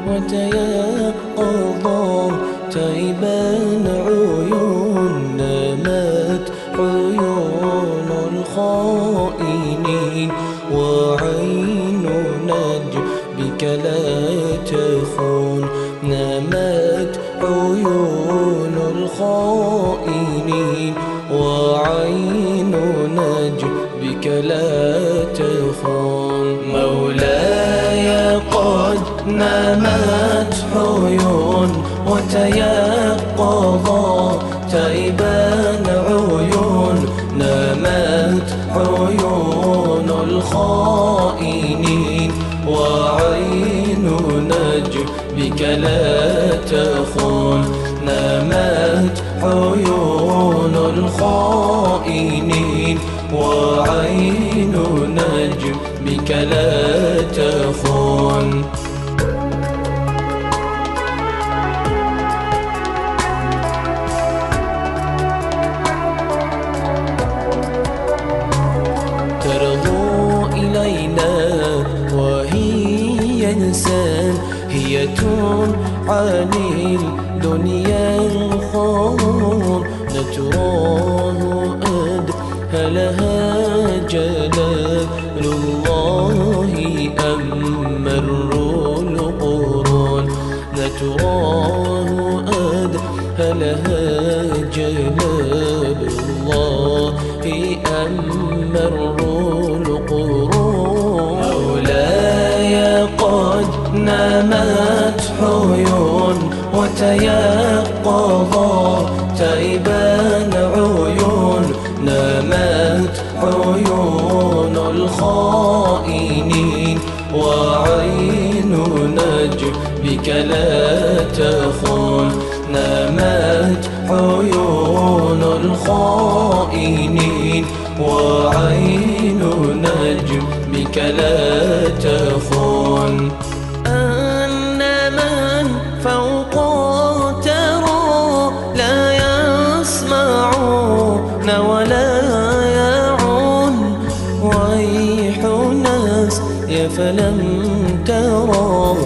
وتيقظا تيبان عيون نامت عيون الخائنين وعين نجبك لا تخون نامت عيون الخائنين وعين نجبك لا تخون مولاي قد نامت عيون وتيقظا تيبان عيون نامت عيون الخائنين وعين نجبك لا تخون نامت عيون الخائنين وعين نجبك لا تخون ترضو إلينا وهي ساهية عن الدنيا الخور نتراه أدهلها جلال الله أم القرون نتراه أدهلها جلال الله أم القرون مولاي قد نامت عيون وتيقظا تيبان عيون نامت عيون الخائنين وعين نجبك لا تخون نامت عيون الخائنين وعين نجبك لا تخون أن من فوق ترى لا يسمعون ولا يعون ويح ناس فلم ترى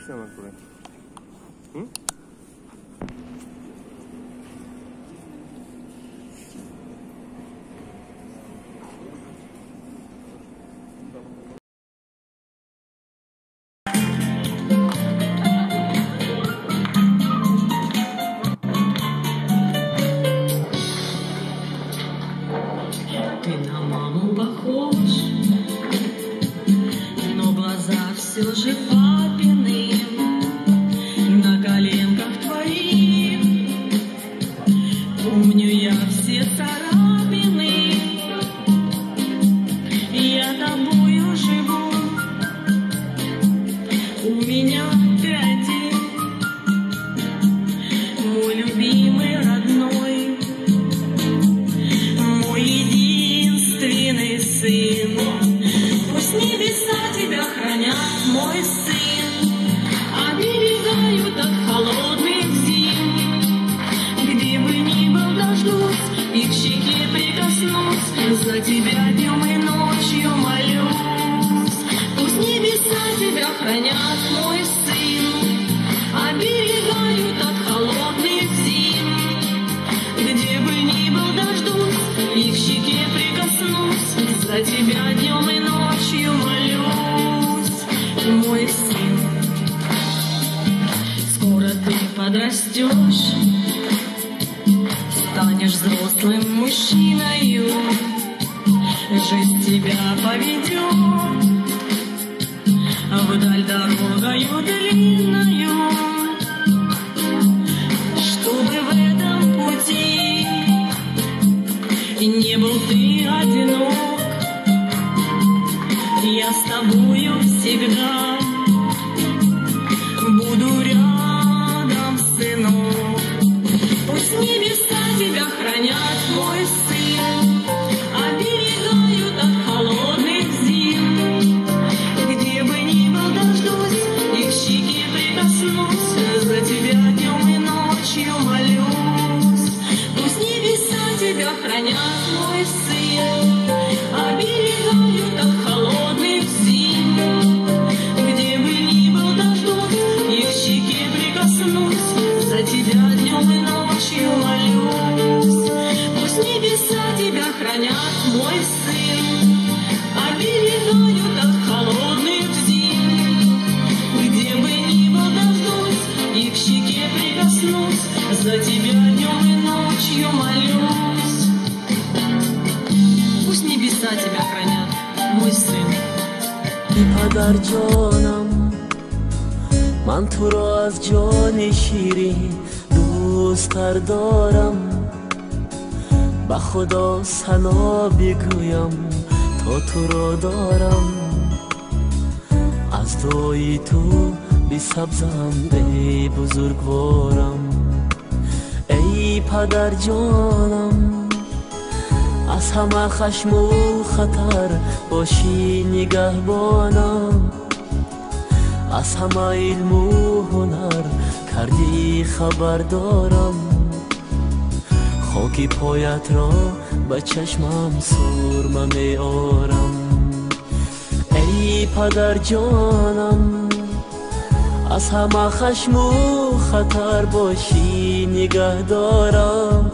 Все накурить. М? Ты на маму похож, но глаза все же папины. На коленках твоих помню я все царапины. Я тобою живу, у меня ты один, мой любимый родной, мой единственный сын. Пусть небеса тебя хранят, мой сын, оберегают от холодных зим. Где бы ни был, дождусь и к щеке прикоснусь, за тебя днем и ночью молюсь. Пусть небеса тебя хранят, мой сын, оберегают от холодных зим. Где бы ни был, дождусь и к щеке прикоснусь, за тебя днем и ночью молюсь, мой сын. Скоро ты подрастешь, станешь взрослым мужчиною, жизнь тебя поведет вдаль дорогою длинною, чтобы в этом пути не был ты одинок. Я с тобою всегда буду рядом, сынок. Пусть небеса тебя хранят, мой сын, оберегают от холодных зим. Где бы ни был, дождусь и к щеке прикоснусь, за тебя днем и ночью молюсь. Пусть небеса тебя хранят, мой сын, оберегают от холодных зим. Где бы ни был, дождусь и к щеке прикоснусь, за тебя днем и ночью молюсь. Пусть небеса тебя хранят, мой сын, оберегают от холодных зим. Где бы ни был, дождусь и к щеке прикоснусь, за тебя днем и ночью молюсь. Пусть небеса тебя хранят, мой сын. پدر جانم من تو را از جان شیرین دوست‌تر دارم به خدا ثنا بگویم تا تو را دارم از دعای تو بی سبزم ای بزرگوارم ای پدر جانم از همه خشم و خطر باشی نگهبانم از همه علم و هنر کردی خبردارم خاکی پایت را به چشمم سرمه می آرم ای پدر جانم از همه خشم و خطر باشی نگهدارم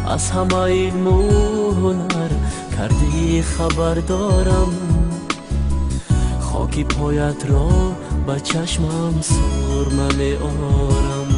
از همه علم و هنر کردی خبردارم خاکی پایت را به چشمم سرمه می آرم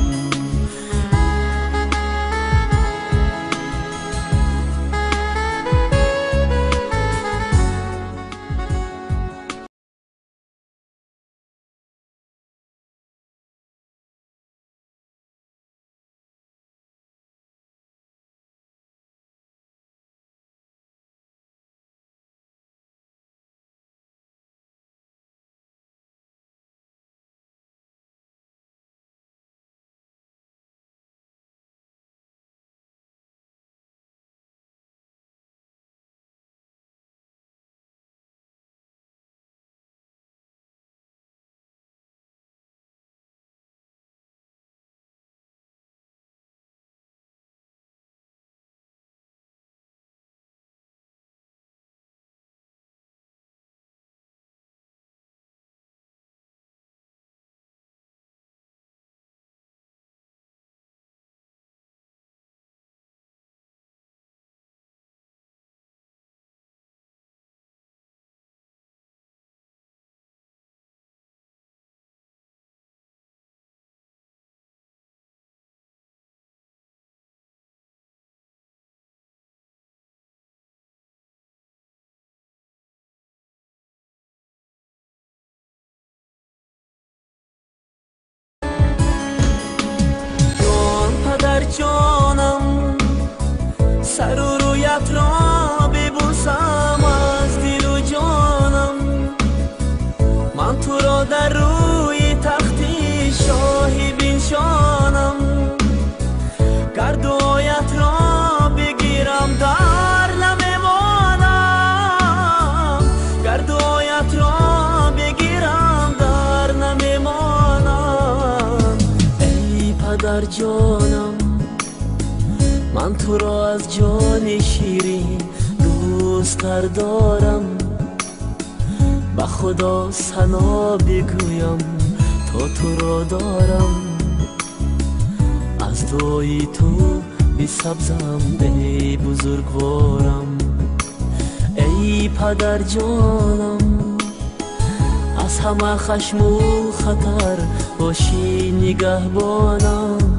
مادر جانم، من تو را از جان شیرین دوست‌تر دارم. به خدا ثنا بگویم تا تو را دارم، از دعای تو بی سبزم ای بزرگوارم. ای پدر جانم، از همه خشم و خطر باشی نگهبانم.